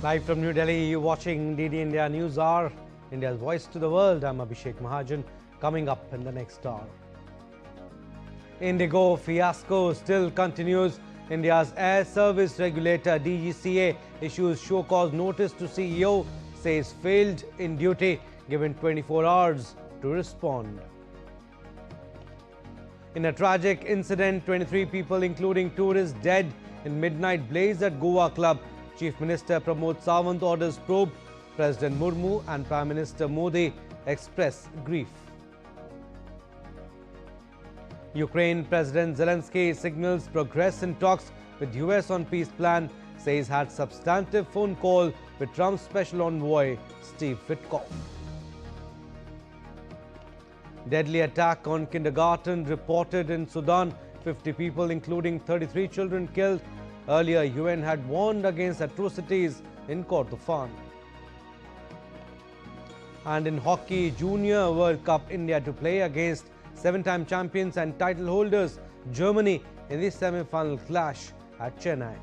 Live from New Delhi, you're watching DD India News Hour, India's voice to the world. I'm Abhishek Mahajan. Coming up in the next hour. Indigo fiasco still continues. India's air service regulator DGCA issues show-cause notice to CEO, says failed in duty, given 24 hours to respond. In a tragic incident, 23 people including tourists dead in midnight blaze at Goa club. Chief Minister Pramod Sawant orders probe. President Murmu and Prime Minister Modi express grief. Ukraine President Zelenskyy signals progress in talks with US on peace plan, says had substantive phone call with Trump's special envoy Steve Witkoff. Deadly attack on kindergarten reported in Sudan. 50 people including 33 children killed. Earlier, UN had warned against atrocities in Kordofan. And in hockey, Junior World Cup, India to play against seven-time champions and title holders Germany in the semi-final clash at Chennai.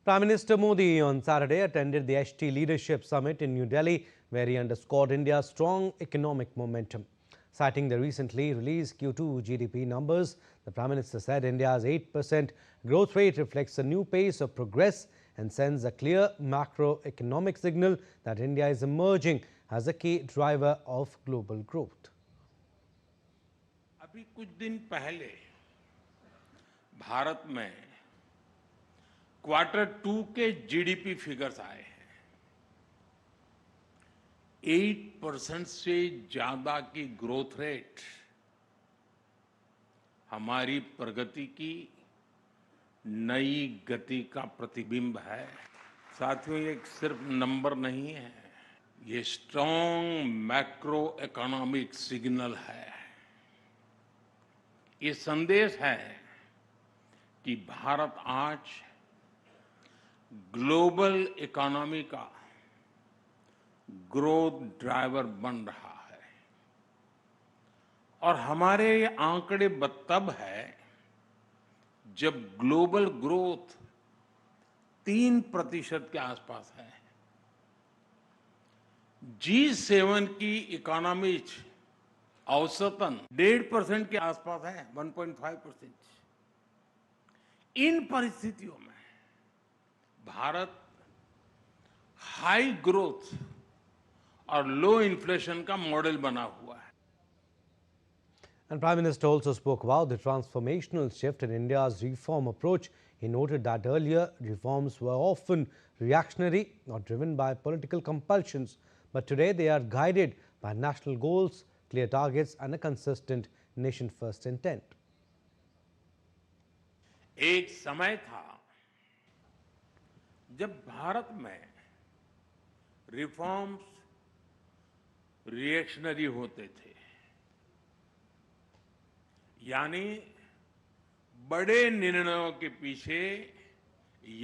Prime Minister Modi on Saturday attended the HT Leadership Summit in New Delhi, where he underscored India's strong economic momentum. Citing the recently released Q2 GDP numbers, the Prime Minister said India's 8% growth rate reflects a new pace of progress and sends a clear macroeconomic signal that India is emerging as a key driver of global growth. अभी कुछ दिन पहले भारत में Q2 के GDP figures आए हैं। 8% से ज्यादा की ग्रोथ रेट हमारी प्रगति की नई गति का प्रतिबिंब है। साथियों, ये सिर्फ नंबर नहीं है, ये स्ट्रॉन्ग मैक्रो इकोनॉमिक सिग्नल है। ये संदेश है कि भारत आज ग्लोबल इकोनॉमी का ग्रोथ ड्राइवर बन रहा है और हमारे ये आंकड़े तब है जब ग्लोबल ग्रोथ 3% के आसपास है। G7 की इकोनॉमी औसतन 1.5% के आसपास है, 1.5%। इन परिस्थितियों में भारत हाई ग्रोथ और लो इन्फ्लेशन का मॉडल बना हुआ है। And Prime Minister also spoke about the transformational shift in India's reform approach. He noted that earlier reforms were often reactionary, not driven by political compulsions, but today they are guided by national goals, clear targets and a consistent nation-first intent. एक समय था जब भारत में reforms reactionary होते थे, यानी बड़े निर्णयों के पीछे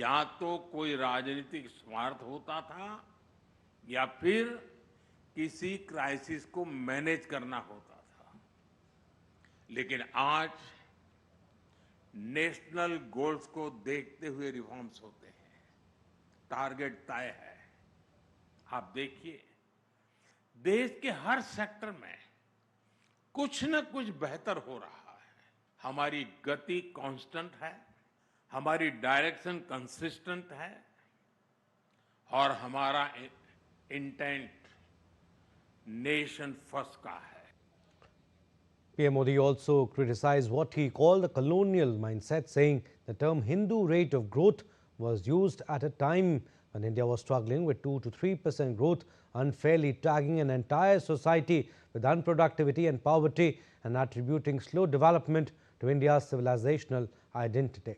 या तो कोई राजनीतिक स्वार्थ होता था या फिर किसी क्राइसिस को मैनेज करना होता था। लेकिन आज नेशनल गोल्स को देखते हुए रिफॉर्म्स होते हैं, टारगेट तय है। आप देखिए, देश के हर सेक्टर में कुछ न कुछ बेहतर हो रहा है। हमारी गति कांस्टेंट है, हमारी डायरेक्शन कंसिस्टेंट है और हमारा इंटेंट नेशन फर्स्ट का है। PM Modi also criticized what he called the colonial mindset, saying the term Hindu rate of growth was used at a time when India was struggling with 2 to 3% growth, unfairly tagging an entire society with unproductivity and poverty and attributing slow development to India's civilizational identity.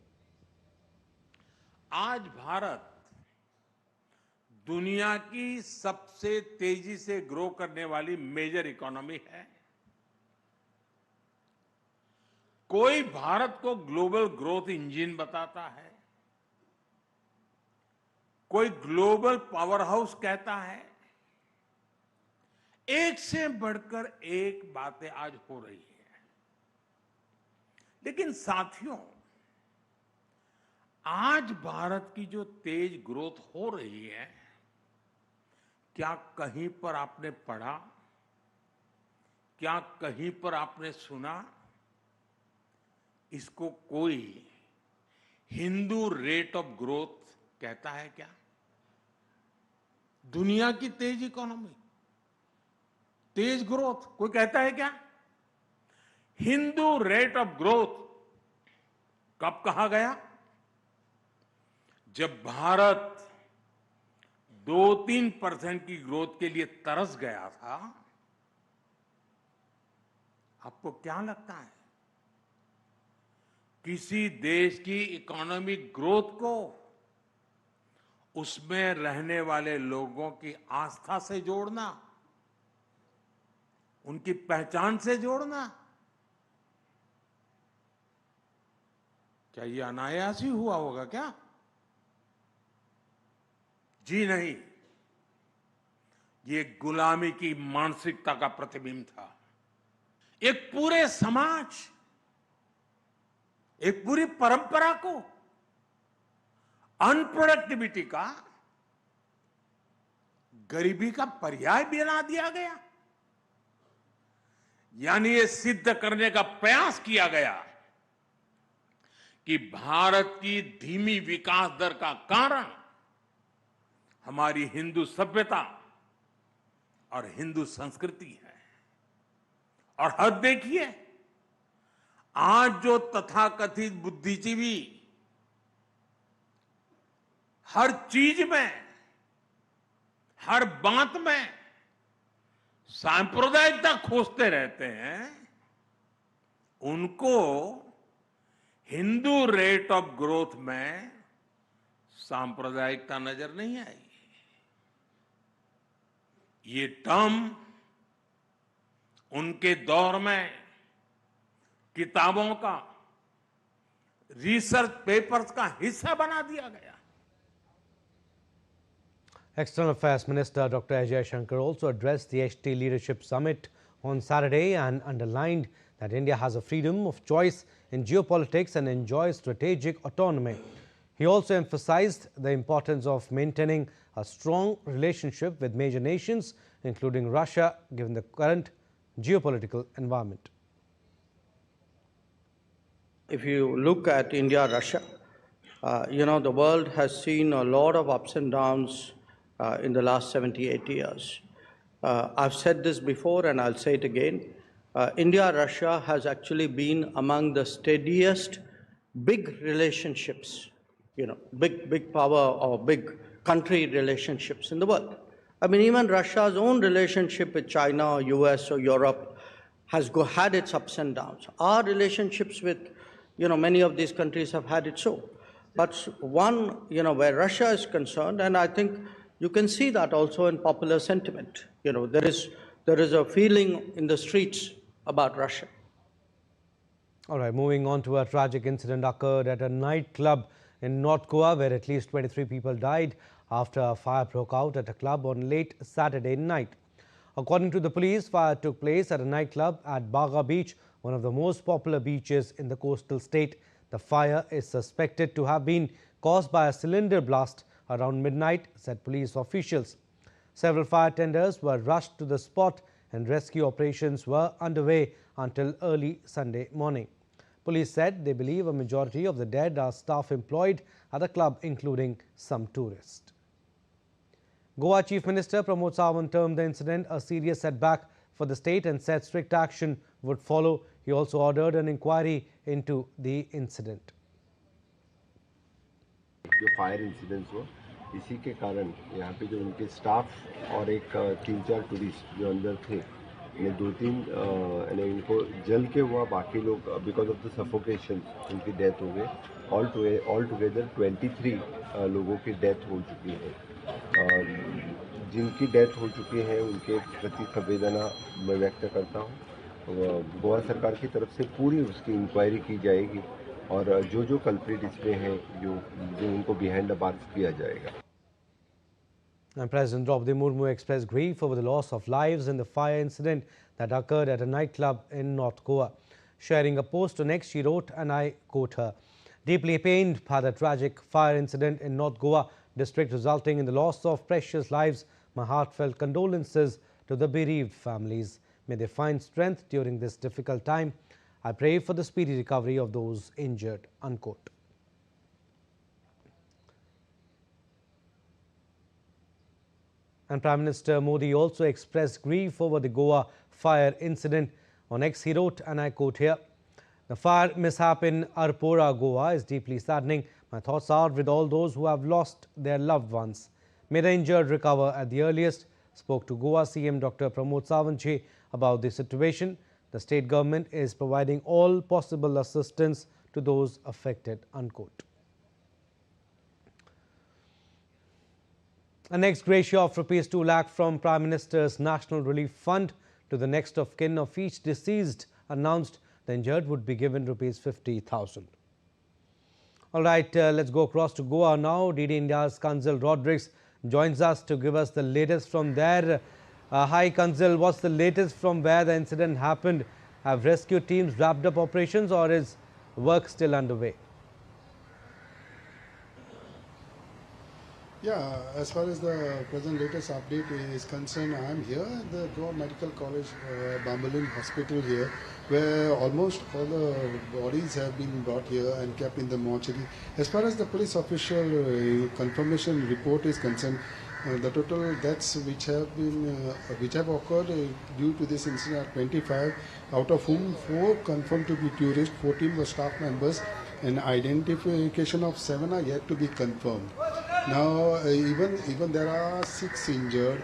आज भारत दुनिया की सबसे तेजी से grow करने वाली major economy है। कोई भारत को ग्लोबल ग्रोथ इंजन बताता है, कोई ग्लोबल पावर हाउस कहता है। एक से बढ़कर एक बातें आज हो रही है। लेकिन साथियों, आज भारत की जो तेज ग्रोथ हो रही है, क्या कहीं पर आपने पढ़ा, क्या कहीं पर आपने सुना, इसको कोई हिंदू रेट ऑफ ग्रोथ कहता है क्या? दुनिया की तेज इकोनॉमी, तेज ग्रोथ कोई कहता है क्या? हिंदू रेट ऑफ ग्रोथ कब कहा गया? जब भारत 2-3% की ग्रोथ के लिए तरस गया था। आपको क्या लगता है, किसी देश की इकोनॉमिक ग्रोथ को उसमें रहने वाले लोगों की आस्था से जोड़ना, उनकी पहचान से जोड़ना, क्या ये अनायास ही हुआ होगा क्या? जी नहीं, ये गुलामी की मानसिकता का प्रतिबिंब था। एक पूरे समाज, एक पूरी परंपरा को अनप्रोडक्टिविटी का, गरीबी का पर्याय बना दिया गया। यानी ये सिद्ध करने का प्रयास किया गया कि भारत की धीमी विकास दर का कारण हमारी हिंदू सभ्यता और हिंदू संस्कृति है। और हद देखिए, आज जो तथाकथित बुद्धिजीवी हर चीज में, हर बात में सांप्रदायिकता खोजते रहते हैं, उनको हिंदू रेट ऑफ ग्रोथ में सांप्रदायिकता नजर नहीं आई। ये टर्म उनके दौर में किताबों का, रिसर्च पेपर्स का हिस्सा बना दिया गया। External Affairs Minister Dr. Ajay Shankar also addressed the HT Leadership Summit on Saturday and underlined that India has a freedom of choice in geopolitics and enjoys strategic autonomy. He also emphasized the importance of maintaining a strong relationship with major nations, including Russia, given the current geopolitical environment. If you look at India-Russia, the world has seen a lot of ups and downs in the last 70-80 years. I've said this before and I'll say it again. India-Russia has actually been among the steadiest big relationships, big power or big country relationships in the world. I mean, even Russia's own relationship with China or US or Europe has had its ups and downs. Our relationships with, many of these countries have had it so. But one, where Russia is concerned, and I think you can see that also in popular sentiment. There is a feeling in the streets about Russia. All right, moving on to a tragic incident occurred at a nightclub in North Goa, where at least 23 people died after a fire broke out at a club on late Saturday night. According to the police, fire took place at a nightclub at Baga Beach, one of the most popular beaches in the coastal state. The fire is suspected to have been caused by a cylinder blast around midnight, said police officials. Several fire tenders were rushed to the spot and rescue operations were underway until early Sunday morning. Police said they believe a majority of the dead are staff employed at the club, including some tourists. Goa Chief Minister Pramod Sawant termed the incident a serious setback for the state and said strict action would follow. He also ordered an inquiry into the incident. जो fire incidents हुआ, इसी के कारण यहाँ पे जो उनके staff और एक 3-4 टूरिस्ट जो अंदर थे, इन्हें 2-3 इनको जल के हुआ, बाकी लोग बिकॉज ऑफ द सफोकेशन उनकी डेथ हो गई। ऑल टुगेदर 23 लोगों की डेथ हो चुकी है। जिनकी डेथ हो चुकी है उनके प्रति संवेदना मैं व्यक्त करता हूँ गोवा सरकार की तरफ से पूरी उसकी इंक्वायरी की जाएगी और जो कल्प्रिट इसमें हैं जो उनको बिहाइंड द बार्स किया जाएगा. And President Draupadi Murmu expressed grief over the loss of lives in the fire incident that occurred at a nightclub in North Goa. Sharing a post on X, she wrote, and I quote her, "Deeply pained by the tragic fire incident in North Goa district resulting in the loss of precious lives, my heartfelt condolences to the bereaved families. May they find strength during this difficult time. I pray for the speedy recovery of those injured." Unquote. And Prime Minister Modi also expressed grief over the Goa fire incident. On X, he wrote, and I quote here, "The fire mishap in Arpora, Goa is deeply saddening. My thoughts are with all those who have lost their loved ones. May the injured recover at the earliest." Spoke to Goa CM Dr. Pramod Sawant about the situation. The state government is providing all possible assistance to those affected. Unquote. A next gratia of Rs 2 lakh from Prime Minister's National Relief Fund to the next of kin of each deceased announced the injured would be given Rs 50,000. All right, let's go across to Goa now. DD India's Kanzil Rodrigues joins us to give us the latest from there. Hi Kanzil, what's the latest from where the incident happened? Have rescue teams wrapped up operations or is work still underway? Yeah, as far as the present latest update is concerned, I am here at the Goa Medical College, Bambalin Hospital here, where almost all the bodies have been brought here and kept in the mortuary. As far as the police official confirmation report is concerned, the total deaths which have occurred due to this incident are 25, out of whom 4 confirmed to be tourists, 14 were staff members, and identification of 7 are yet to be confirmed. Now, even there are 6 injured.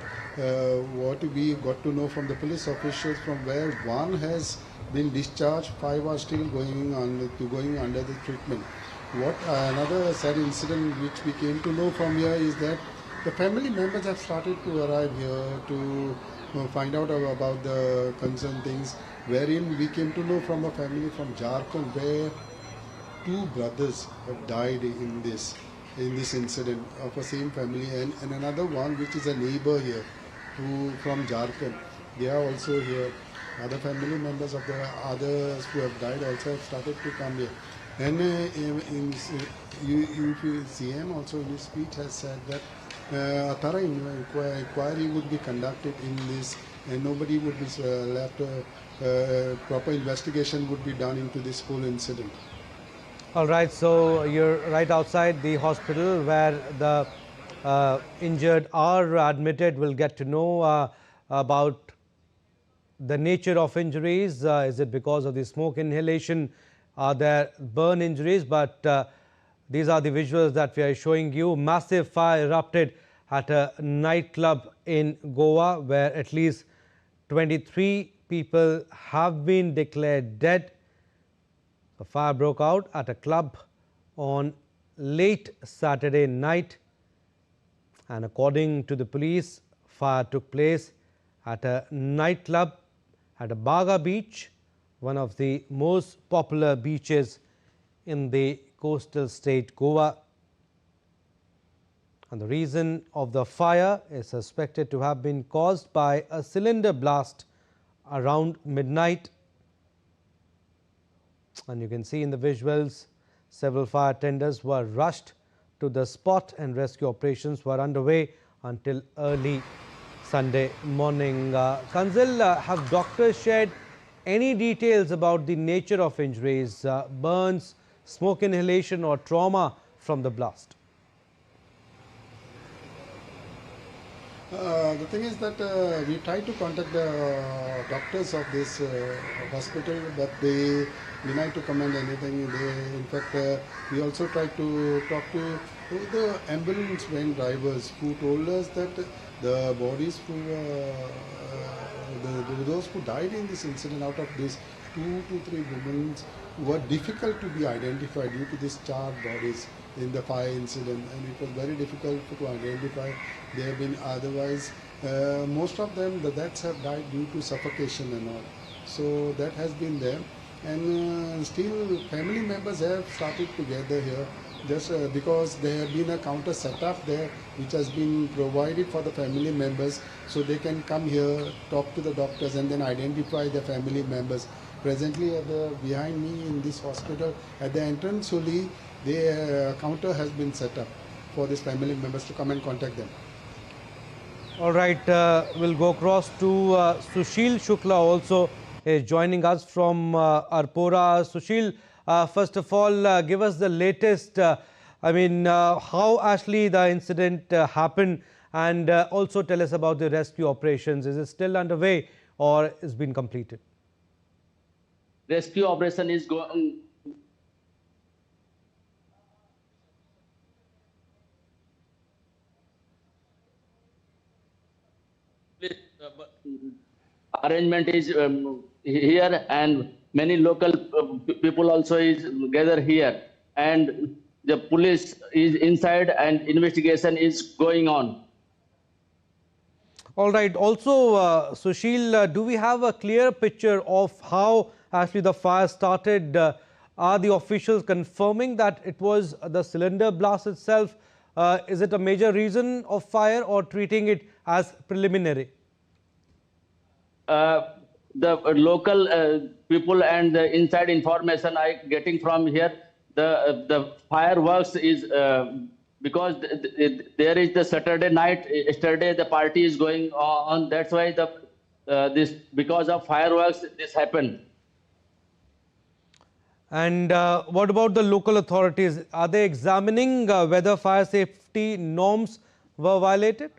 What we got to know from the police officials, from where 1 has been discharged, 5 are still going under the treatment. What another sad incident which we came to know from here is that the family members have started to arrive here to find out about the concerned things, wherein we came to know from a family from Jharkhand where 2 brothers have died in this incident of the same family, and another one which is a neighbor here who from Jharkhand. They are also here. Other family members of the others who have died also have started to come here. And CM also in his speech has said that a thorough inquiry would be conducted in this and nobody would be left, proper investigation would be done into this whole incident. All right, so you're right outside the hospital where the injured are admitted. We'll get to know about the nature of injuries. Is it because of the smoke inhalation? Are there burn injuries? But these are the visuals that we are showing you. Massive fire erupted at a nightclub in Goa where at least 23 people have been declared dead. The fire broke out at a club on late Saturday night, and according to the police, fire took place at a nightclub at a Baga beach, one of the most popular beaches in the coastal state Goa. And the reason of the fire is suspected to have been caused by a cylinder blast around midnight. And you can see in the visuals, several fire tenders were rushed to the spot and rescue operations were underway until early Sunday morning. Kanzil, have doctors shared any details about the nature of injuries, burns, smoke inhalation or trauma from the blast? The thing is that we tried to contact the doctors of this hospital, but they denied to comment anything. In fact, we also tried to talk to the ambulance van drivers who told us that the bodies who those who died in this incident, out of these 2 to 3 women, were difficult to be identified due to these charred bodies in the fire incident, and it was very difficult to identify. They have been otherwise Most of them, the deaths have died due to suffocation and all. So that has been there. And still family members have started to gather here just because there have been a counter set up there which has been provided for the family members, so they can come here, talk to the doctors and then identify the family members. Presently behind me in this hospital, at the entrance only, the counter has been set up for these family members to come and contact them. All right, we'll go across to Sushil Shukla also is joining us from Arpora. Sushil, first of all, give us the latest, how actually the incident happened, and also tell us about the rescue operations. Is it still underway or has been completed? Rescue operation is going. Arrangement is here, and many local people also is gathered here, and the police is inside and investigation is going on. All right. Also, Sushil, do we have a clear picture of how actually the fire started? Are the officials confirming that it was the cylinder blast itself? Is it a major reason of fire or treating it as preliminary? The local people and the inside information I getting from here, the fireworks is because there is the Saturday night. Yesterday the party is going on. That's why this because of fireworks this happened. And what about the local authorities? Are they examining whether fire safety norms were violated?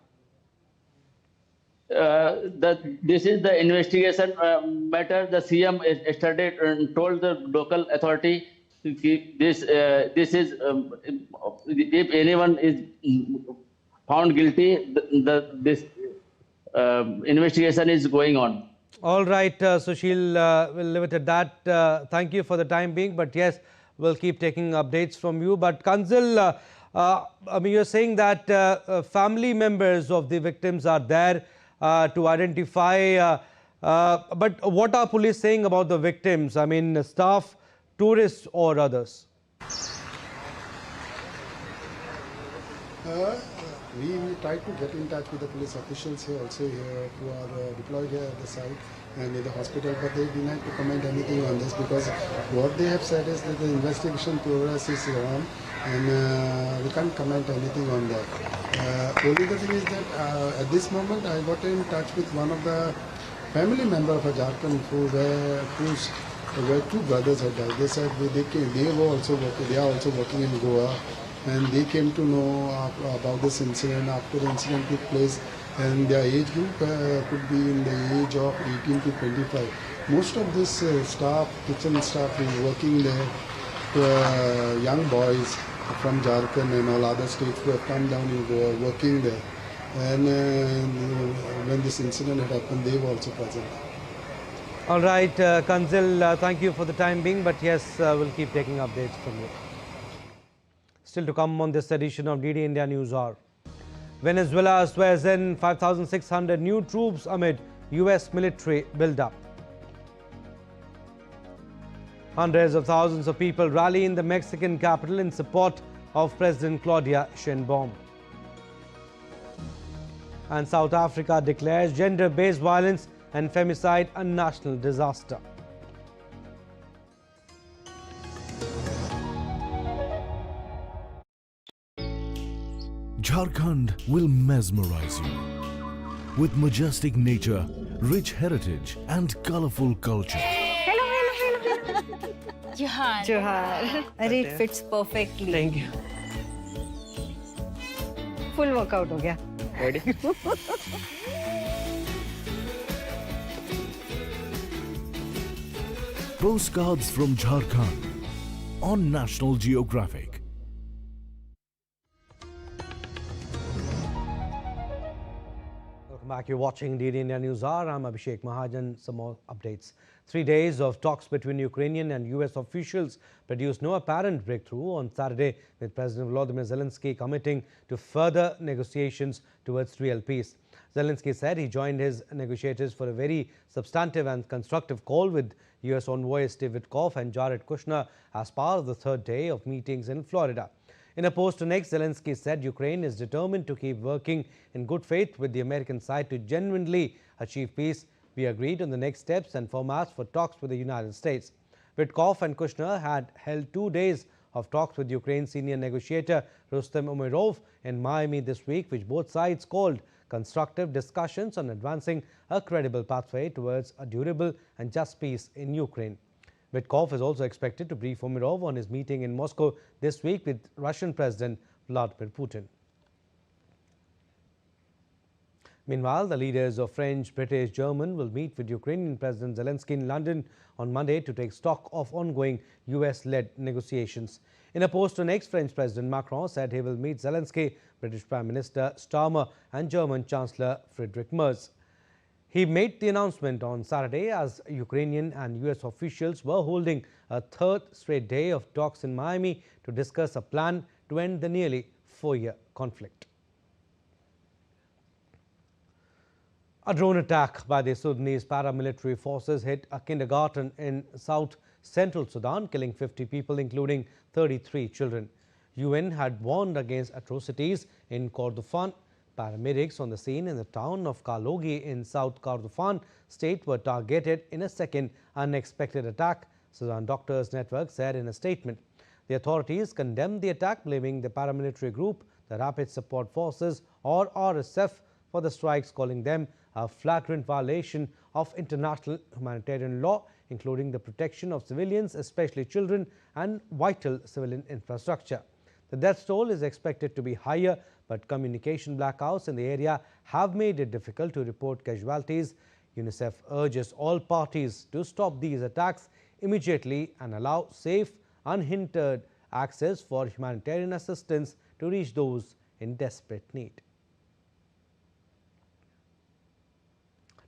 This is the investigation matter. The CM yesterday told the local authority this is if anyone is found guilty, this investigation is going on. All right, Sushil, we'll leave it at that. Thank you for the time being, but yes, we'll keep taking updates from you. But Kanzil, you're saying that family members of the victims are there to identify. But what are police saying about the victims? I mean, staff, tourists or others? We tried to get in touch with the police officials here also here who are deployed here at the site and in the hospital, but they denied to comment anything on this because what they have said is that the investigation progress is wrong and we can't comment anything on that. Only the thing is that at this moment I got in touch with one of the family member of a Jharkhand where two brothers had died. They said they are also working in Goa. And they came to know about this incident after the incident took place, and their age group could be in the age of 18 to 25. Most of this staff, kitchen staff is working there, young boys from Jharkhand and all other states who have come down and were working there. And when this incident had happened, they were also present. All right, Kanzil, thank you for the time being, but yes, we'll keep taking updates from you. Still to come on this edition of DD India News Hour. Venezuela swears in 5,600 new troops amid US military build-up. Hundreds of thousands of people rally in the Mexican capital in support of President Claudia Sheinbaum. And South Africa declares gender-based violence and femicide a national disaster. Jharkhand will mesmerize you with majestic nature, rich heritage and colorful culture. Hello. Johar. It fits perfectly. Thank you. Full workout ho gaya. Ready? Postcards from Jharkhand on National Geographic. Welcome back. You're watching DD India News Hour. I'm Abhishek Mahajan. Some more updates. 3 days of talks between Ukrainian and US officials produced no apparent breakthrough on Saturday, with President Volodymyr Zelenskyy committing to further negotiations towards real peace. Zelenskyy said he joined his negotiators for a very substantive and constructive call with US envoys Steve Witkoff and Jared Kushner as part of the third day of meetings in Florida. In a post on X, Zelenskyy said Ukraine is determined to keep working in good faith with the American side to genuinely achieve peace. We agreed on the next steps and formats for talks with the United States. Witkoff and Kushner had held 2 days of talks with Ukraine's senior negotiator Rustem Umerov in Miami this week, which both sides called constructive discussions on advancing a credible pathway towards a durable and just peace in Ukraine. Witkoff is also expected to brief Umerov on his meeting in Moscow this week with Russian President Vladimir Putin. Meanwhile, the leaders of French, British, German will meet with Ukrainian President Zelenskyy in London on Monday to take stock of ongoing US-led negotiations. In a post on X, French President Macron said he will meet Zelenskyy, British Prime Minister Starmer and German Chancellor Friedrich Merz. He made the announcement on Saturday as Ukrainian and US officials were holding a third straight day of talks in Miami to discuss a plan to end the nearly 4-year conflict. A drone attack by the Sudanese paramilitary forces hit a kindergarten in south-central Sudan, killing 50 people, including 33 children. UN had warned against atrocities in Kordofan. Paramedics on the scene in the town of Kalogi in South Kordofan state were targeted in a second unexpected attack, Sudan Doctors Network said in a statement. The authorities condemned the attack, blaming the paramilitary group, the Rapid Support Forces or RSF, for the strikes, calling them a flagrant violation of international humanitarian law, including the protection of civilians, especially children, and vital civilian infrastructure. The death toll is expected to be higher, but communication blackouts in the area have made it difficult to report casualties. UNICEF urges all parties to stop these attacks immediately and allow safe, unhindered access for humanitarian assistance to reach those in desperate need.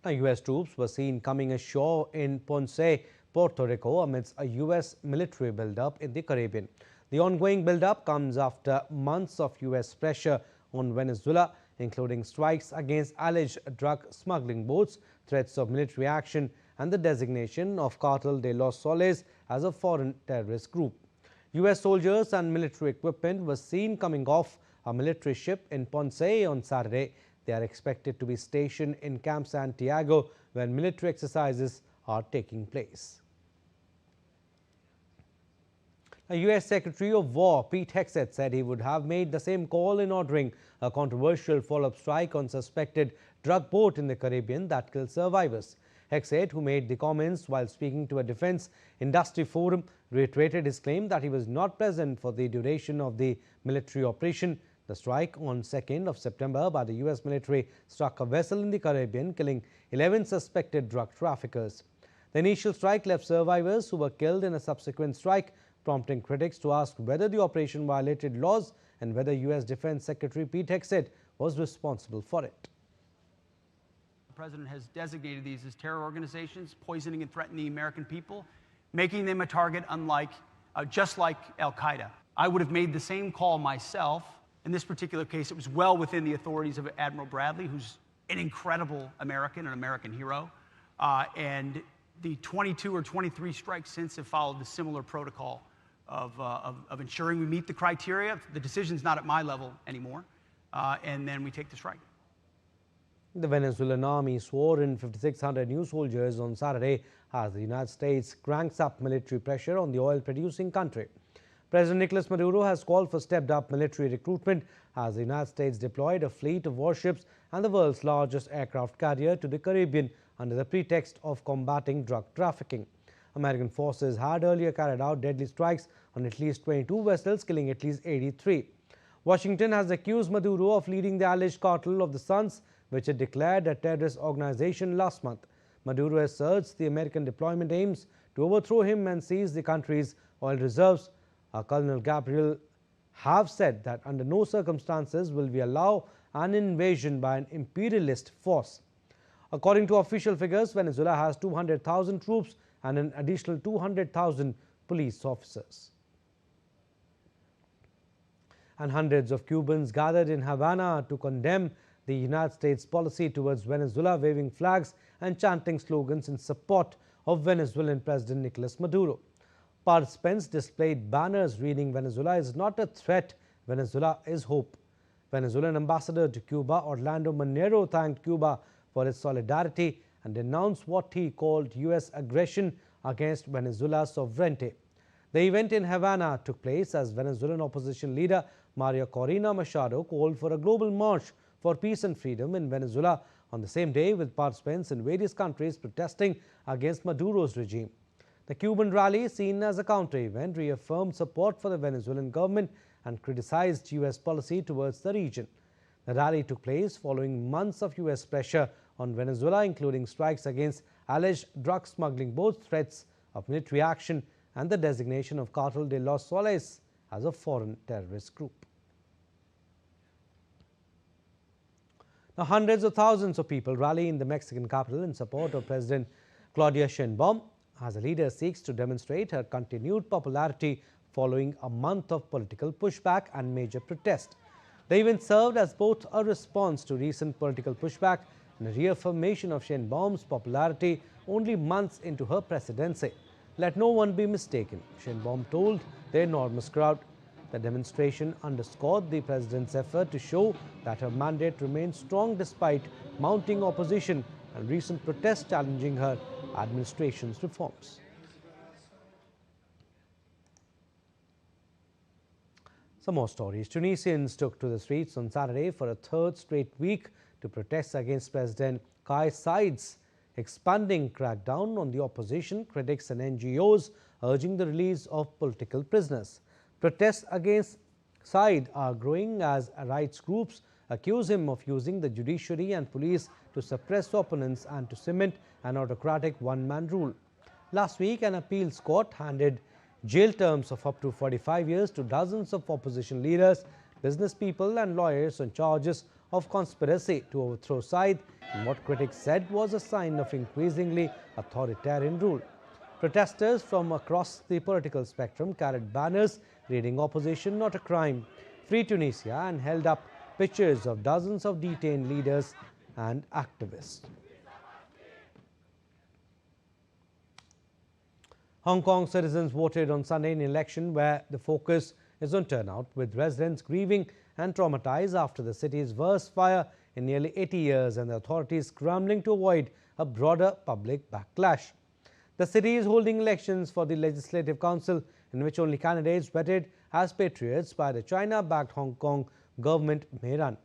Now, US troops were seen coming ashore in Ponce, Puerto Rico, amidst a US military buildup in the Caribbean. The ongoing buildup comes after months of US pressure on Venezuela, including strikes against alleged drug smuggling boats, threats of military action, and the designation of Cartel de los Soles as a foreign terrorist group. US soldiers and military equipment were seen coming off a military ship in Ponce on Saturday. They are expected to be stationed in Camp Santiago, where military exercises are taking place. US Secretary of War Pete Hegseth said he would have made the same call in ordering a controversial follow-up strike on suspected drug boat in the Caribbean that killed survivors. Hegseth, who made the comments while speaking to a defense industry forum, reiterated his claim that he was not present for the duration of the military operation. The strike on 2nd of September by the US military struck a vessel in the Caribbean, killing 11 suspected drug traffickers. The initial strike left survivors who were killed in a subsequent strike, prompting critics to ask whether the operation violated laws and whether US Defense Secretary Pete Hegseth was responsible for it. The President has designated these as terror organizations, poisoning and threatening the American people, making them a target just like Al-Qaeda. I would have made the same call myself. In this particular case, it was well within the authorities of Admiral Bradley, who's an incredible American, an American hero. And the 22 or 23 strikes since have followed the similar protocol of ensuring we meet the criteria. The decision's not at my level anymore, and then we take the strike. The Venezuelan army swore in 5,600 new soldiers on Saturday as the United States cranks up military pressure on the oil-producing country. President Nicolas Maduro has called for stepped-up military recruitment as the United States deployed a fleet of warships and the world's largest aircraft carrier to the Caribbean under the pretext of combating drug trafficking. American forces had earlier carried out deadly strikes on at least 22 vessels, killing at least 83. Washington has accused Maduro of leading the alleged Cartel of the Suns, which it declared a terrorist organization last month. Maduro asserts the American deployment aims to overthrow him and seize the country's oil reserves. Colonel Gabriel have said that under no circumstances will we allow an invasion by an imperialist force. According to official figures, Venezuela has 200,000 troops and an additional 200,000 police officers. And hundreds of Cubans gathered in Havana to condemn the United States policy towards Venezuela, waving flags and chanting slogans in support of Venezuelan President Nicolas Maduro. Participants displayed banners reading, "Venezuela is not a threat, Venezuela is hope." Venezuelan ambassador to Cuba, Orlando Monero, thanked Cuba for its solidarity and denounced what he called U.S. aggression against Venezuela's sovereignty. The event in Havana took place as Venezuelan opposition leader Maria Corina Machado called for a global march for peace and freedom in Venezuela on the same day, with participants in various countries protesting against Maduro's regime. The Cuban rally, seen as a counter-event, reaffirmed support for the Venezuelan government and criticized U.S. policy towards the region. The rally took place following months of U.S. pressure on Venezuela, including strikes against alleged drug smuggling, both threats of military action and the designation of Cartel de los Soles as a foreign terrorist group. Now, hundreds of thousands of people rally in the Mexican capital in support of President Claudia Sheinbaum as the leader seeks to demonstrate her continued popularity following a month of political pushback and major protest. The event served as both a response to recent political pushback and a reaffirmation of Sheinbaum's popularity only months into her presidency. "Let no one be mistaken," Sheinbaum told the enormous crowd. The demonstration underscored the president's effort to show that her mandate remains strong despite mounting opposition and recent protests challenging her administration's reforms. Some more stories. Tunisians took to the streets on Saturday for a third straight week to protest against President Kais Said's expanding crackdown on the opposition, critics and NGOs urging the release of political prisoners. Protests against Said are growing as rights groups accuse him of using the judiciary and police to suppress opponents and to cement an autocratic one-man rule. Last week, an appeals court handed jail terms of up to 45 years to dozens of opposition leaders, business people and lawyers on charges of conspiracy to overthrow Said in what critics said was a sign of increasingly authoritarian rule. Protesters from across the political spectrum carried banners reading "Opposition not a crime, Free Tunisia," and held up pictures of dozens of detained leaders and activists. Hong Kong citizens voted on Sunday in an election where the focus is on turnout, with residents grieving and traumatized after the city's worst fire in nearly 80 years and the authorities scrambling to avoid a broader public backlash. The city is holding elections for the Legislative Council, in which only candidates vetted as patriots by the China-backed Hong Kong government may run.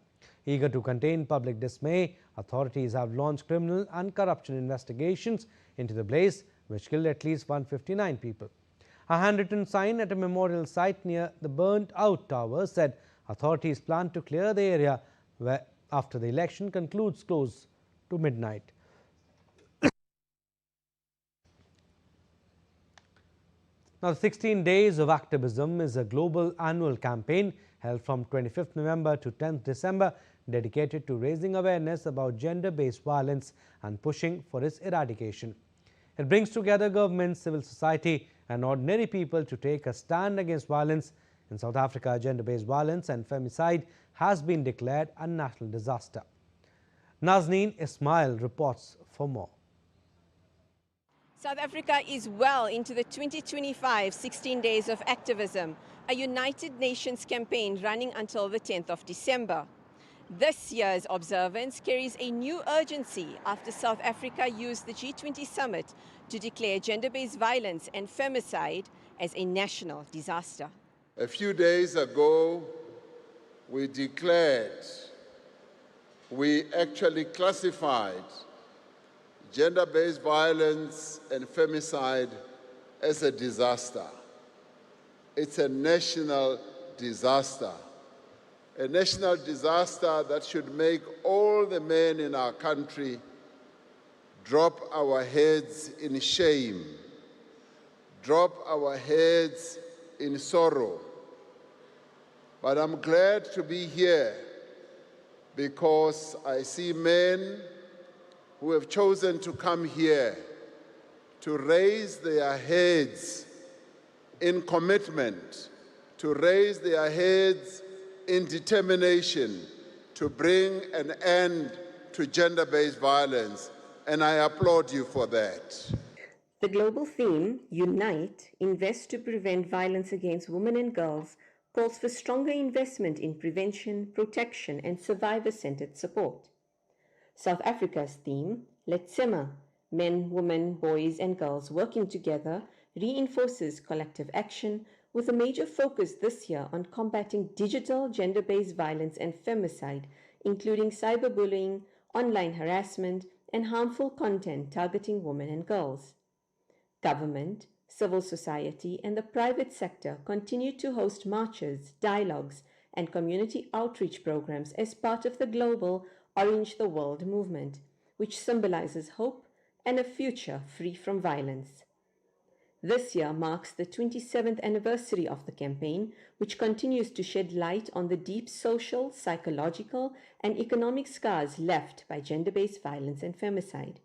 Eager to contain public dismay, authorities have launched criminal and corruption investigations into the blaze, which killed at least 159 people. A handwritten sign at a memorial site near the burnt-out tower said authorities plan to clear the area after the election concludes close to midnight. Now, 16 Days of Activism is a global annual campaign held from 25th November to 10th December dedicated to raising awareness about gender-based violence and pushing for its eradication. It brings together governments, civil society and ordinary people to take a stand against violence. In South Africa, gender-based violence and femicide has been declared a national disaster. Nazneen Ismail reports for more. South Africa is well into the 2025 16 Days of Activism, a United Nations campaign running until the 10th of December. This year's observance carries a new urgency after South Africa used the G20 summit to declare gender-based violence and femicide as a national disaster. A few days ago, we actually classified gender-based violence and femicide as a disaster. It's a national disaster. A national disaster that should make all the men in our country drop our heads in shame, drop our heads in sorrow. But I'm glad to be here because I see men who have chosen to come here to raise their heads in commitment, to raise their heads in determination to bring an end to gender-based violence, and I applaud you for that. The global theme, Unite, Invest to Prevent Violence Against Women and Girls, calls for stronger investment in prevention, protection, and survivor-centered support. South Africa's theme, Let's Simmer, Men, Women, Boys, and Girls Working Together, reinforces collective action with a major focus this year on combating digital gender-based violence and femicide, including cyberbullying, online harassment, and harmful content targeting women and girls. Government, civil society, and the private sector continue to host marches, dialogues, and community outreach programs as part of the global Orange the World movement, which symbolizes hope and a future free from violence. This year marks the 27th anniversary of the campaign, which continues to shed light on the deep social, psychological, and economic scars left by gender-based violence and femicide.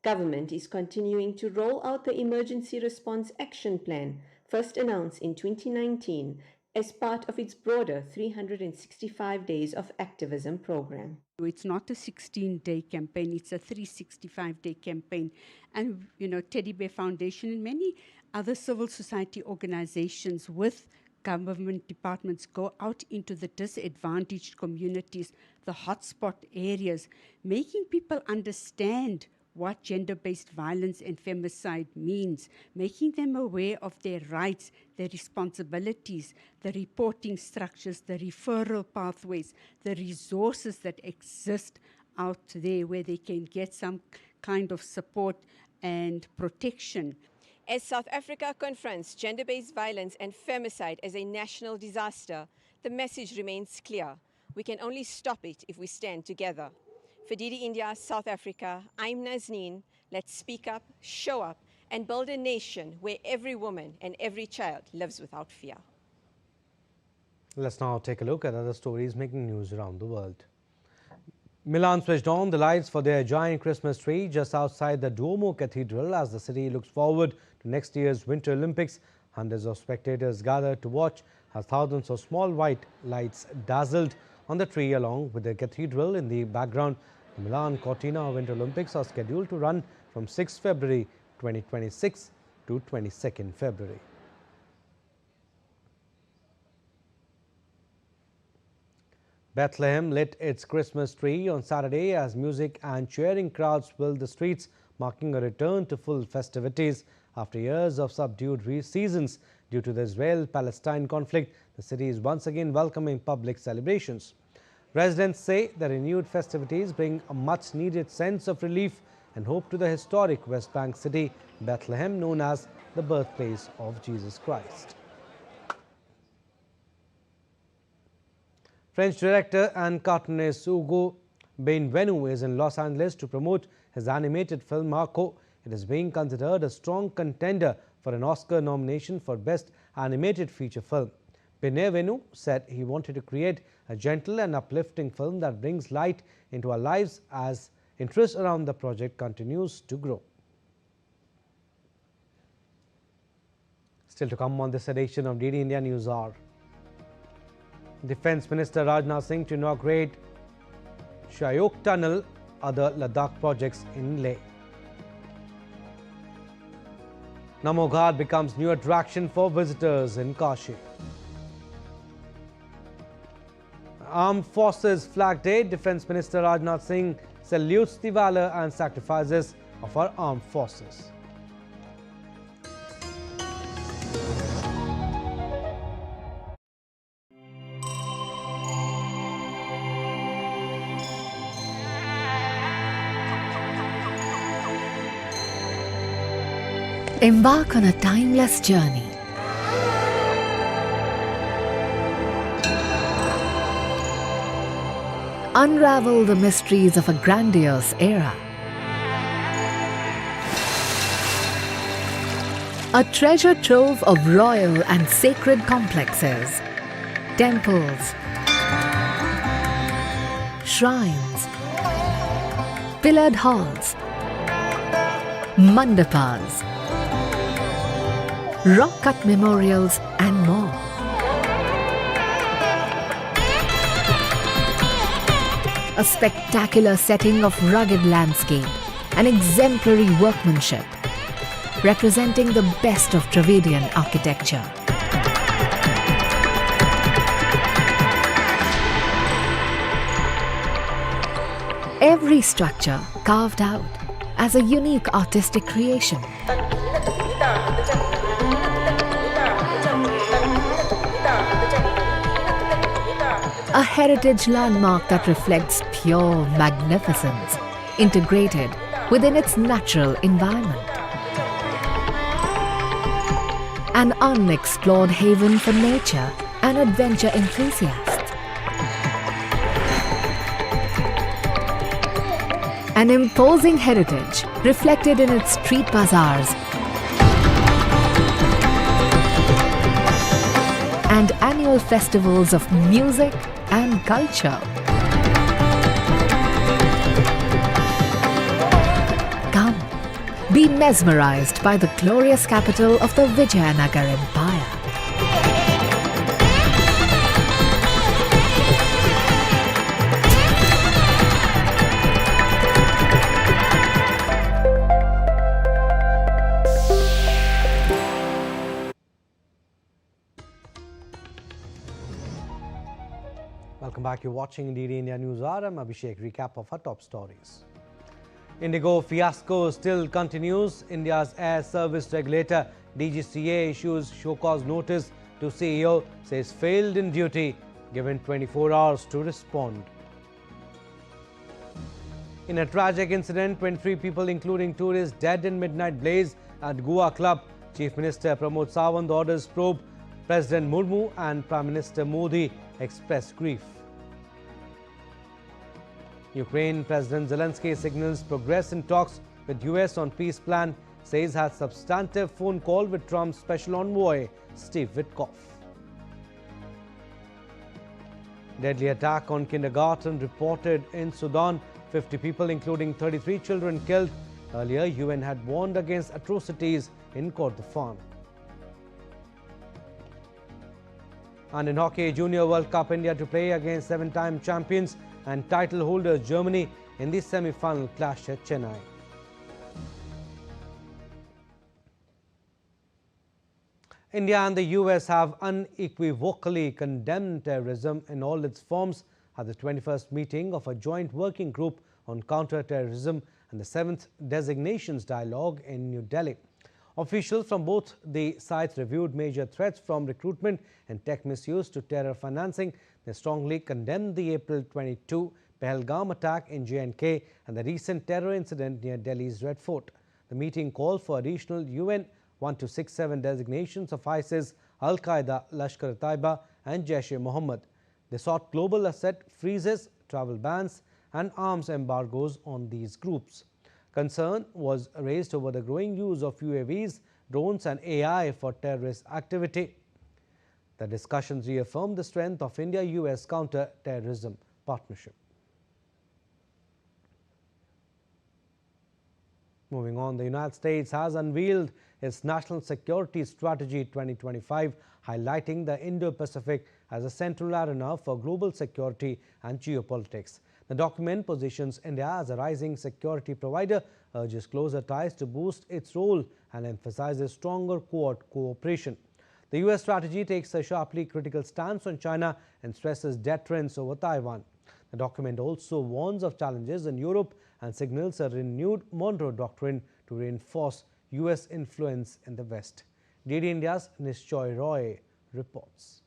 Government is continuing to roll out the Emergency Response Action Plan, first announced in 2019 as part of its broader 365 Days of Activism program. It's not a 16-day campaign, it's a 365-day campaign. And, Teddy Bear Foundation and many other civil society organizations with government departments go out into the disadvantaged communities, the hotspot areas, making people understand what gender-based violence and femicide means, making them aware of their rights, their responsibilities, the reporting structures, the referral pathways, the resources that exist out there where they can get some kind of support and protection. As South Africa confronts gender-based violence and femicide as a national disaster, the message remains clear. We can only stop it if we stand together. For DD India, South Africa, I'm Nazneen. Let's speak up, show up, and build a nation where every woman and every child lives without fear. Let's now take a look at other stories making news around the world. Milan switched on the lights for their giant Christmas tree just outside the Duomo Cathedral as the city looks forward to next year's Winter Olympics. Hundreds of spectators gathered to watch as thousands of small white lights dazzled on the tree along with the cathedral in the background. The Milan Cortina Winter Olympics are scheduled to run from 6 February 2026 to 22nd February. Bethlehem lit its Christmas tree on Saturday as music and cheering crowds filled the streets, marking a return to full festivities. After years of subdued seasons due to the Israel-Palestine conflict, the city is once again welcoming public celebrations. Residents say the renewed festivities bring a much-needed sense of relief and hope to the historic West Bank city, Bethlehem, known as the birthplace of Jesus Christ. French director and cartoonist Hugo Benvenu is in Los Angeles to promote his animated film Marco. It is being considered a strong contender for an Oscar nomination for Best Animated Feature Film. Benvenu said he wanted to create a gentle and uplifting film that brings light into our lives as interest around the project continues to grow. Still to come on this edition of DD India News Hour. Defence Minister Rajnath Singh to inaugurate Shayok Tunnel, other Ladakh projects in Leh. Namo Ghat becomes new attraction for visitors in Kashi. Armed Forces Flag Day, Defence Minister Rajnath Singh salutes the valour and sacrifices of our armed forces. Embark on a timeless journey. Unravel the mysteries of a grandiose era. A treasure trove of royal and sacred complexes, temples, shrines, pillared halls, mandapas, rock-cut memorials and more. A spectacular setting of rugged landscape and exemplary workmanship, representing the best of Dravidian architecture. Every structure carved out as a unique artistic creation. A heritage landmark that reflects pure magnificence, integrated within its natural environment. An unexplored haven for nature and adventure enthusiasts. An imposing heritage reflected in its street bazaars and annual festivals of music and culture. Come, be mesmerized by the glorious capital of the Vijayanagar Empire. Welcome back. You're watching DD India News Hour. I'm Abhishek. Recap of our top stories. Indigo fiasco still continues. India's air service regulator DGCA issues Showcause notice to CEO, says failed in duty, given 24 hours to respond. In a tragic incident, 23 people including tourists dead in midnight blaze at Goa club. Chief Minister Pramod Sawant orders probe. President Murmu and Prime Minister Modi express grief. Ukraine President Zelenskyy signals progress in talks with US on peace plan, says has substantive phone call with Trump's special envoy Steve Witkoff. Deadly attack on kindergarten reported in Sudan, 50 people including 33 children killed. Earlier, UN had warned against atrocities in Kordofan. And in hockey, Junior World Cup, India to play against seven-time champions and title holders Germany in the semi-final clash at Chennai. India and the US have unequivocally condemned terrorism in all its forms at the 21st meeting of a joint working group on counter-terrorism and the 7th designations dialogue in New Delhi. Officials from both the sides reviewed major threats from recruitment and tech misuse to terror financing. They strongly condemned the April 22 Pahalgam attack in J&K and the recent terror incident near Delhi's Red Fort. The meeting called for additional UN 1267 designations of ISIS, Al-Qaeda, Lashkar-e-Taiba and Jaish-e-Mohammed. They sought global asset freezes, travel bans and arms embargoes on these groups. Concern was raised over the growing use of UAVs, drones and AI for terrorist activity. The discussions reaffirmed the strength of India-US counter-terrorism partnership. Moving on, the United States has unveiled its National Security Strategy 2025, highlighting the Indo-Pacific as a central arena for global security and geopolitics. The document positions India as a rising security provider, urges closer ties to boost its role and emphasizes stronger Quad cooperation. The US strategy takes a sharply critical stance on China and stresses deterrence over Taiwan. The document also warns of challenges in Europe and signals a renewed Monroe Doctrine to reinforce US influence in the West. DD India's Nishchoy Roy reports.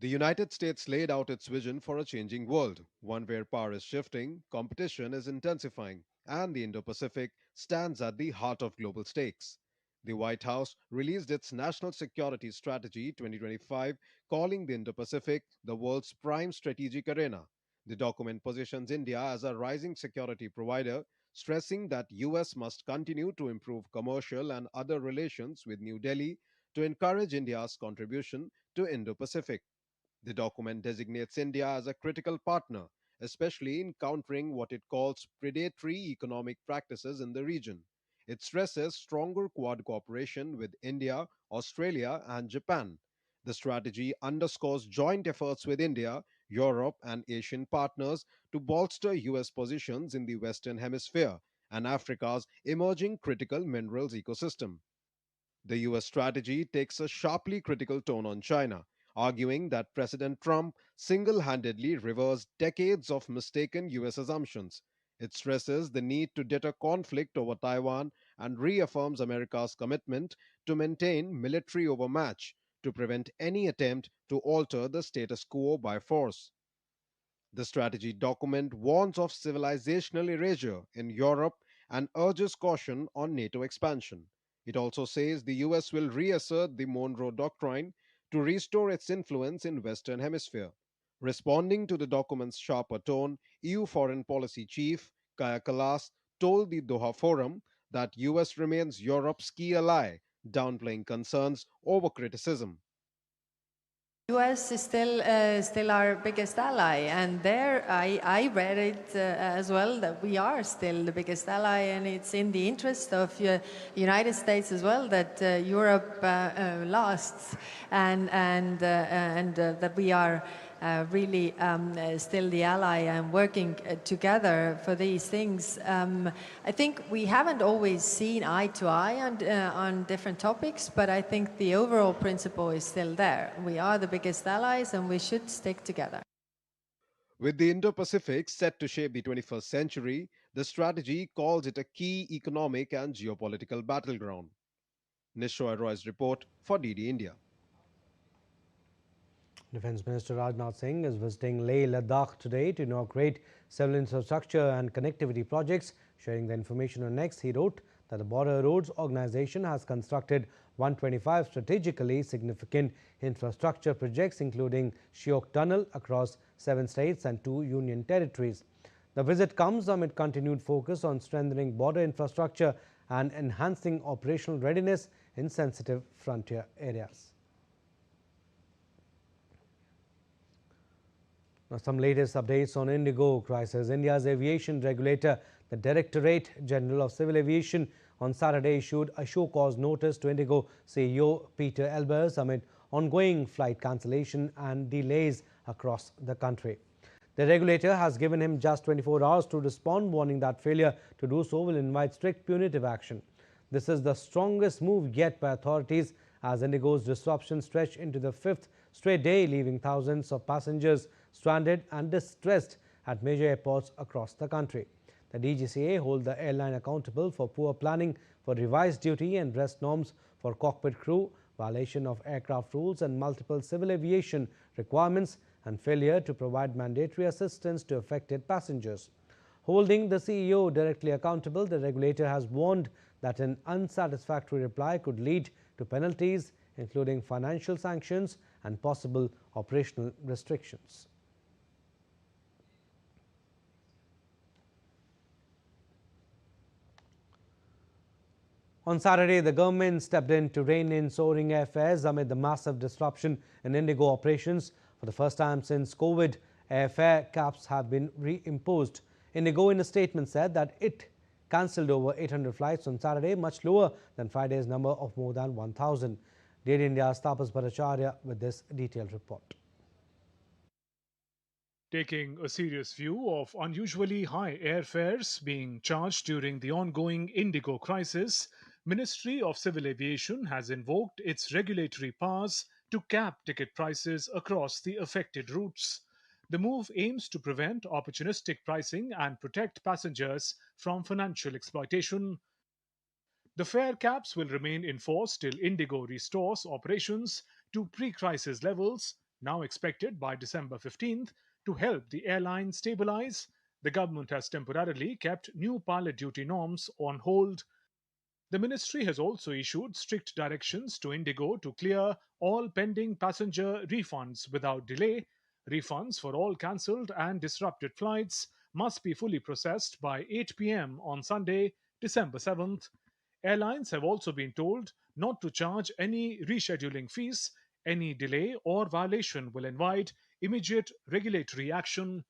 The United States laid out its vision for a changing world, one where power is shifting, competition is intensifying, and the Indo-Pacific stands at the heart of global stakes. The White House released its National Security Strategy 2025, calling the Indo-Pacific the world's prime strategic arena. The document positions India as a rising security provider, stressing that US must continue to improve commercial and other relations with New Delhi to encourage India's contribution to Indo-Pacific. The document designates India as a critical partner, especially in countering what it calls predatory economic practices in the region. It stresses stronger Quad cooperation with India, Australia, and Japan. The strategy underscores joint efforts with India, Europe, and Asian partners to bolster US positions in the Western Hemisphere and Africa's emerging critical minerals ecosystem. The US strategy takes a sharply critical tone on China, arguing that President Trump single handedly reversed decades of mistaken US assumptions. It stresses the need to deter conflict over Taiwan and reaffirms America's commitment to maintain military overmatch to prevent any attempt to alter the status quo by force. The strategy document warns of civilizational erasure in Europe and urges caution on NATO expansion. It also says the US will reassert the Monroe Doctrine to restore its influence in Western Hemisphere. Responding to the document's sharper tone, EU Foreign Policy Chief Kaya Kalas told the Doha Forum that US remains Europe's key ally, downplaying concerns over criticism. US is still our biggest ally, and there I read it as well that we are still the biggest ally, and it's in the interest of United States as well that Europe lasts, and that we are really still the ally and working together for these things. I think we haven't always seen eye to eye on different topics, but I think the overall principle is still there. We are the biggest allies and we should stick together. With the Indo-Pacific set to shape the 21st century, the strategy calls it a key economic and geopolitical battleground. Nishoy Roy's report for DD India. Defence Minister Rajnath Singh is visiting Leh Ladakh today to inaugurate several infrastructure and connectivity projects. Sharing the information on X, he wrote that the Border Roads Organisation has constructed 125 strategically significant infrastructure projects, including Shiok Tunnel across 7 states and 2 union territories. The visit comes amid continued focus on strengthening border infrastructure and enhancing operational readiness in sensitive frontier areas. Now, some latest updates on Indigo crisis. India's aviation regulator, the Directorate General of Civil Aviation, on Saturday issued a show-cause notice to Indigo CEO Peter Elbers amid ongoing flight cancellation and delays across the country. The regulator has given him just 24 hours to respond, warning that failure to do so will invite strict punitive action. This is the strongest move yet by authorities, as Indigo's disruptions stretch into the 5th straight day, leaving thousands of passengers stranded and distressed at major airports across the country. The DGCA hold the airline accountable for poor planning, for revised duty and rest norms for cockpit crew, violation of aircraft rules and multiple civil aviation requirements, and failure to provide mandatory assistance to affected passengers. Holding the CEO directly accountable, the regulator has warned that an unsatisfactory reply could lead to penalties, including financial sanctions and possible operational restrictions. On Saturday, the government stepped in to rein in soaring airfares amid the massive disruption in Indigo operations. For the first time since COVID, airfare caps have been reimposed. Indigo, in a statement, said that it cancelled over 800 flights on Saturday, much lower than Friday's number of more than 1,000. DD India's Tapas Bhattacharya with this detailed report. Taking a serious view of unusually high airfares being charged during the ongoing Indigo crisis, Ministry of Civil Aviation has invoked its regulatory powers to cap ticket prices across the affected routes. The move aims to prevent opportunistic pricing and protect passengers from financial exploitation. The fare caps will remain in force till Indigo restores operations to pre-crisis levels, now expected by December 15th. To help the airline stabilize, the government has temporarily kept new pilot duty norms on hold. The ministry has also issued strict directions to Indigo to clear all pending passenger refunds without delay. Refunds for all cancelled and disrupted flights must be fully processed by 8 p.m. on Sunday, December 7th. Airlines have also been told not to charge any rescheduling fees Any delay or violation will invite immediate regulatory action.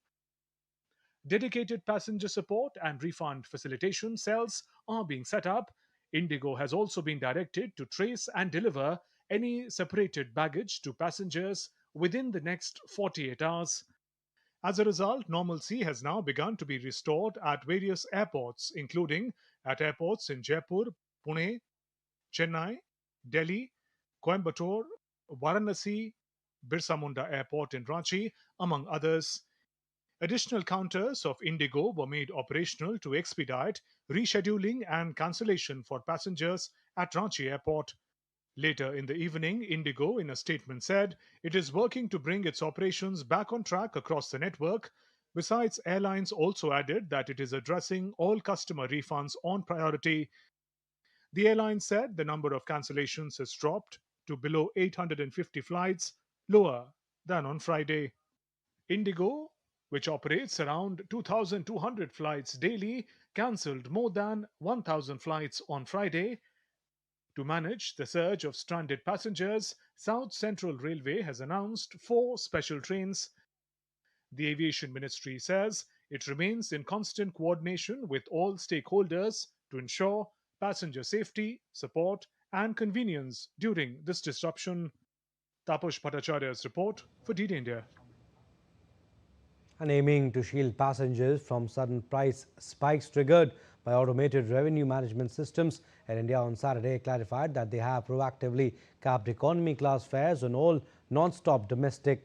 Dedicated passenger support and refund facilitation cells are being set up. Indigo has also been directed to trace and deliver any separated baggage to passengers within the next 48 hours. As a result, normalcy has now begun to be restored at various airports, including at airports in Jaipur, Pune, Chennai, Delhi, Coimbatore, Varanasi, Birsa Munda Airport in Ranchi, among others. Additional counters of Indigo were made operational to expedite rescheduling and cancellation for passengers at Ranchi Airport. Later in the evening, Indigo, in a statement, said it is working to bring its operations back on track across the network. Besides, airlines also added that it is addressing all customer refunds on priority. The airline said the number of cancellations has dropped to below 850 flights, lower than on Friday. Indigo, which operates around 2,200 flights daily, cancelled more than 1,000 flights on Friday. To manage the surge of stranded passengers, South Central Railway has announced 4 special trains. The Aviation Ministry says it remains in constant coordination with all stakeholders to ensure passenger safety, support, and convenience during this disruption. Taposh Bhattacharya's report for DD India. And aiming to shield passengers from sudden price spikes triggered by automated revenue management systems, Air India on Saturday clarified that they have proactively capped economy class fares on all non-stop domestic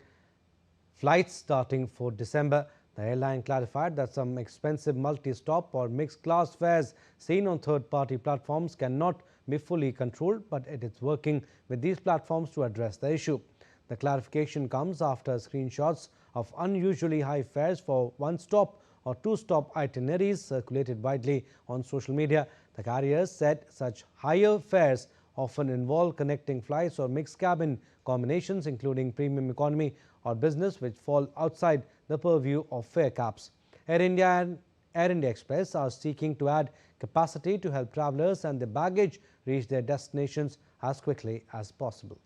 flights starting for December. The airline clarified that some expensive multi-stop or mixed class fares seen on third-party platforms cannot be fully controlled, but it is working with these platforms to address the issue. The clarification comes after screenshots of unusually high fares for one-stop or two-stop itineraries circulated widely on social media. The carriers said such higher fares often involve connecting flights or mixed cabin combinations, including premium economy or business, which fall outside the purview of fare caps. Air India and Air India Express are seeking to add capacity to help travellers and their baggage reach their destinations as quickly as possible.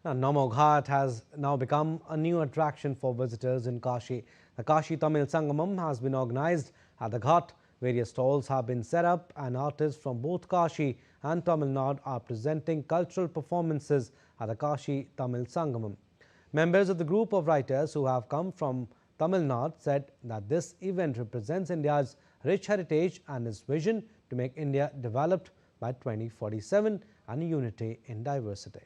Now, Namo Ghat has now become a new attraction for visitors in Kashi. The Kashi Tamil Sangamam has been organized at the Ghat. Various stalls have been set up and artists from both Kashi and Tamil Nadu are presenting cultural performances at the Kashi Tamil Sangamam. Members of the group of writers who have come from Tamil Nadu said that this event represents India's rich heritage and its vision to make India developed by 2047 and unity in diversity.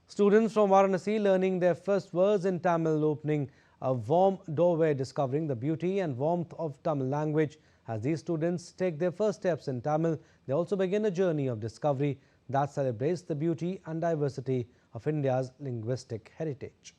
Students from Varanasi learning their first words in Tamil, opening a warm doorway discovering the beauty and warmth of Tamil language. As these students take their first steps in Tamil, they also begin a journey of discovery that celebrates the beauty and diversity of India's linguistic heritage.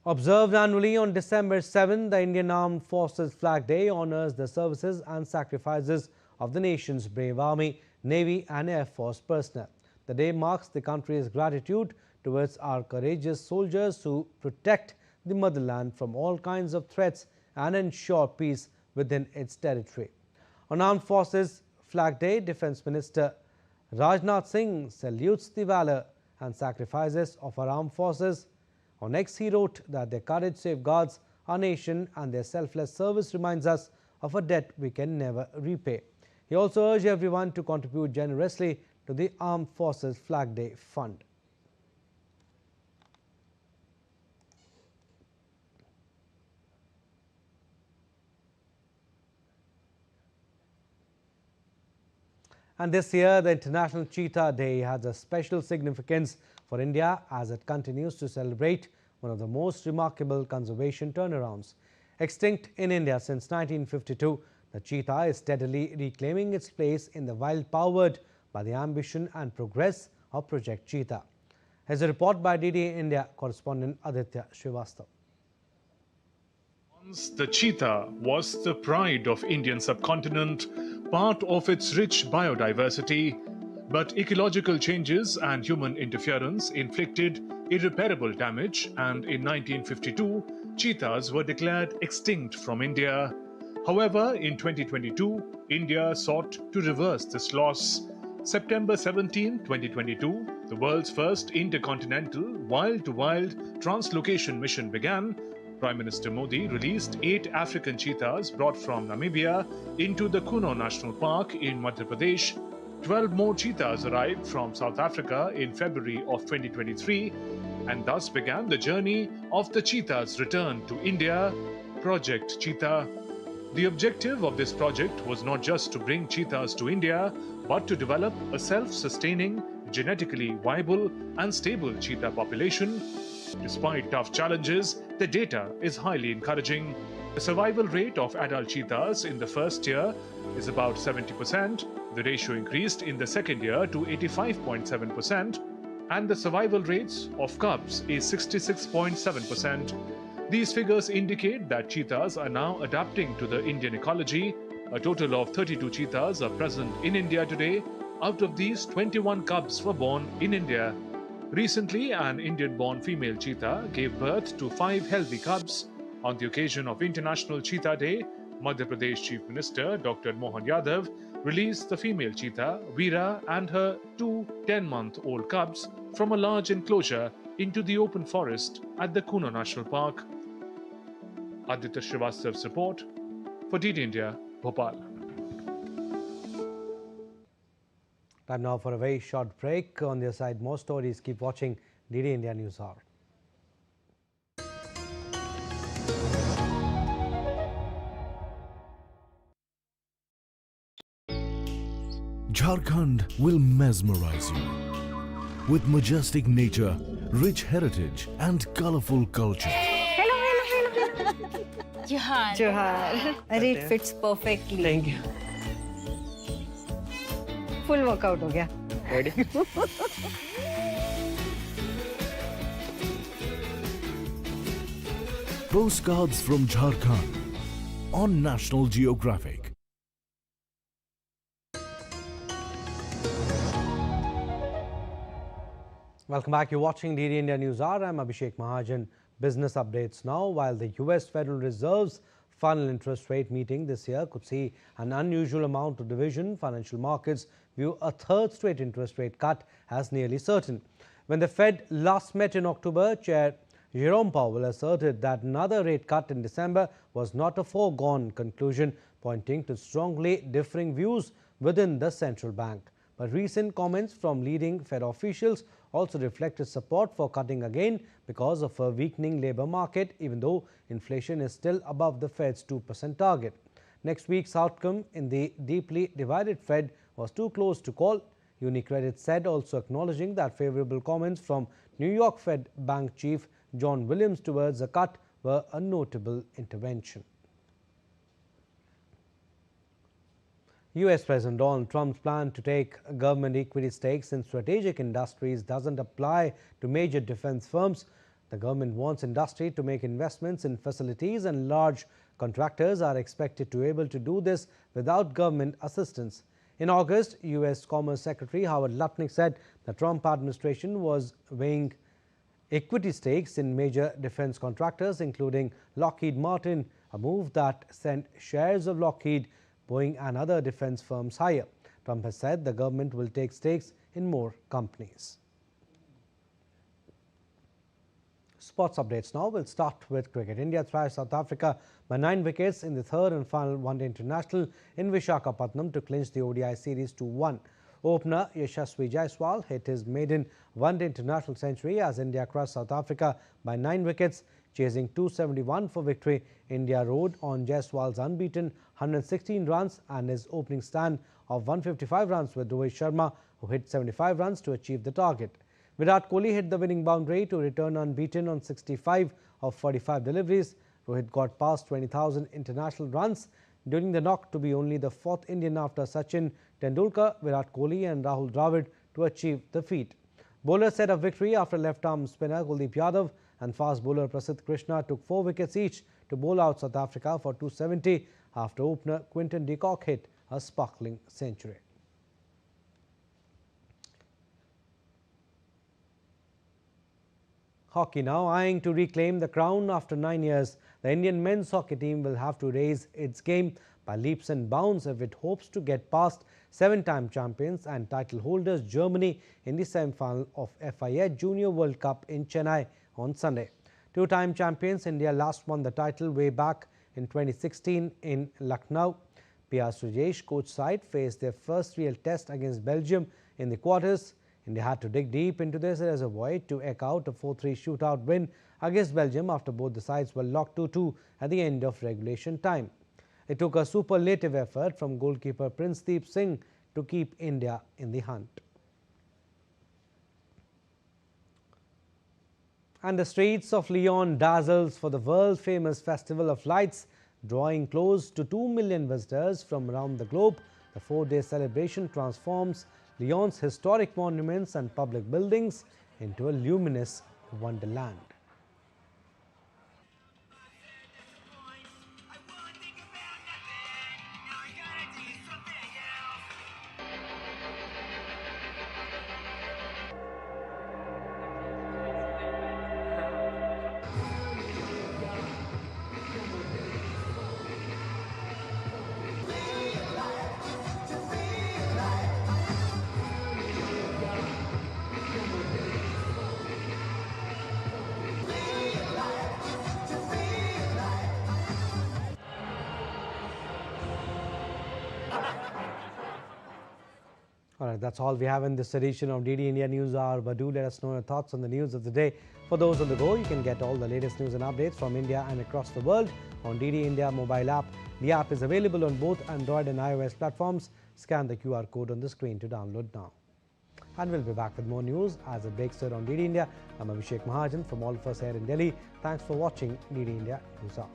Observed annually on December 7, the Indian Armed Forces Flag Day honors the services and sacrifices of the nation's brave Army, Navy and Air Force personnel. The day marks the country's gratitude towards our courageous soldiers who protect the motherland from all kinds of threats and ensure peace within its territory. On Armed Forces Flag Day, Defence Minister Rajnath Singh salutes the valour and sacrifices of our armed forces. On X, he wrote that their courage safeguards our nation and their selfless service reminds us of a debt we can never repay. He also urged everyone to contribute generously to the Armed Forces Flag Day Fund. And this year, the International Cheetah Day has a special significance for India as it continues to celebrate one of the most remarkable conservation turnarounds. Extinct in India since 1952, the cheetah is steadily reclaiming its place in the wild, powered by the ambition and progress of Project Cheetah. Here's a report by DD India correspondent Aditya Srivastava. Once the cheetah was the pride of Indian subcontinent, part of its rich biodiversity, but ecological changes and human interference inflicted irreparable damage, and in 1952, cheetahs were declared extinct from India. However, in 2022, India sought to reverse this loss. September 17, 2022, the world's first intercontinental wild-to-wild translocation mission began. Prime Minister Modi released 8 African cheetahs brought from Namibia into the Kuno National Park in Madhya Pradesh. 12 more cheetahs arrived from South Africa in February of 2023, and thus began the journey of the cheetah's return to India, Project Cheetah. The objective of this project was not just to bring cheetahs to India, but to develop a self-sustaining, genetically viable and stable cheetah population. Despite tough challenges, the data is highly encouraging. The survival rate of adult cheetahs in the first year is about 70%. The ratio increased in the second year to 85.7%, and the survival rates of cubs is 66.7%. These figures indicate that cheetahs are now adapting to the Indian ecology. A total of 32 cheetahs are present in India today. Out of these, 21 cubs were born in India. Recently, an Indian-born female cheetah gave birth to 5 healthy cubs. On the occasion of International Cheetah Day, Madhya Pradesh Chief Minister Dr. Mohan Yadav released the female cheetah, Veera, and her 2 10-month-old cubs from a large enclosure into the open forest at the Kuno National Park. Aditya Srivastava's report for DD India, Bhopal. Time now for a very short break. On the other side, more stories. Keep watching DD India News Hour. Jharkhand will mesmerize you with majestic nature, rich heritage and colorful culture. Johar. Johar. It fits perfectly. Thank you. Full workout हो गया. Ready? Postcards from Jharkhand on National Geographic. Welcome back. You're watching DD India News Hour. I'm Abhishek Mahajan. Business updates now. While the US Federal Reserve's final interest rate meeting this year could see an unusual amount of division, financial markets view a third straight interest rate cut as nearly certain. When the Fed last met in October, Chair Jerome Powell asserted that another rate cut in December was not a foregone conclusion, pointing to strongly differing views within the central bank. But recent comments from leading Fed officials also reflected support for cutting again because of a weakening labor market, even though inflation is still above the Fed's 2% target. Next week's outcome in the deeply divided Fed was too close to call, UniCredit said, also acknowledging that favorable comments from New York Fed Bank Chief John Williams towards a cut were a notable intervention. US President Donald Trump's plan to take government equity stakes in strategic industries doesn't apply to major defense firms. The government wants industry to make investments in facilities, and large contractors are expected to be able to do this without government assistance. In August, US Commerce Secretary Howard Lutnick said the Trump administration was weighing equity stakes in major defense contractors, including Lockheed Martin, a move that sent shares of Lockheed, Boeing and other defense firms higher. Trump has said the government will take stakes in more companies. Sports updates now. We'll start with cricket. India thrashed South Africa by 9 wickets in the third and final one-day international in Vishakhapatnam to clinch the ODI series 2-1. Opener Yashasvi Jaiswal hit his maiden one-day international century as India crushed South Africa by 9 wickets. Chasing 271 for victory, India rode on Jaiswal's unbeaten 116 runs and his opening stand of 155 runs with Rohit Sharma, who hit 75 runs to achieve the target. Virat Kohli hit the winning boundary to return unbeaten on 65 of 45 deliveries. Rohit got past 20,000 international runs during the knock to be only the 4th Indian after Sachin Tendulkar, Virat Kohli and Rahul Dravid to achieve the feat. Bowlers set up victory after left-arm spinner Kuldeep Yadav and fast bowler Prasidh Krishna took 4 wickets each to bowl out South Africa for 270 after opener Quinton de Kock hit a sparkling century. Hockey now eyeing to reclaim the crown after 9 years. The Indian men's hockey team will have to raise its game by leaps and bounds if it hopes to get past 7-time champions and title holders Germany in the semi-final of FIA Junior World Cup in Chennai on Sunday. 2-time champions India last won the title way back in 2016 in Lucknow. PR Sujesh coach side faced their first real test against Belgium in the quarters. India had to dig deep into this reservoir to eke out a 4-3 shootout win against Belgium after both the sides were locked 2-2 at the end of regulation time. It took a superlative effort from goalkeeper Princedeep Singh to keep India in the hunt. And the streets of Lyon dazzles for the world-famous Festival of Lights, drawing close to 2 million visitors from around the globe. The 4-day celebration transforms Lyon's historic monuments and public buildings into a luminous wonderland. All right, that's all we have in this edition of DD India News Hour. But do let us know your thoughts on the news of the day. For those on the go, you can get all the latest news and updates from India and across the world on DD India mobile app. The app is available on both Android and iOS platforms. Scan the QR code on the screen to download now. And we'll be back with more news as it breaks here on DD India. I'm Abhishek Mahajan from all of us here in Delhi. Thanks for watching DD India News Hour.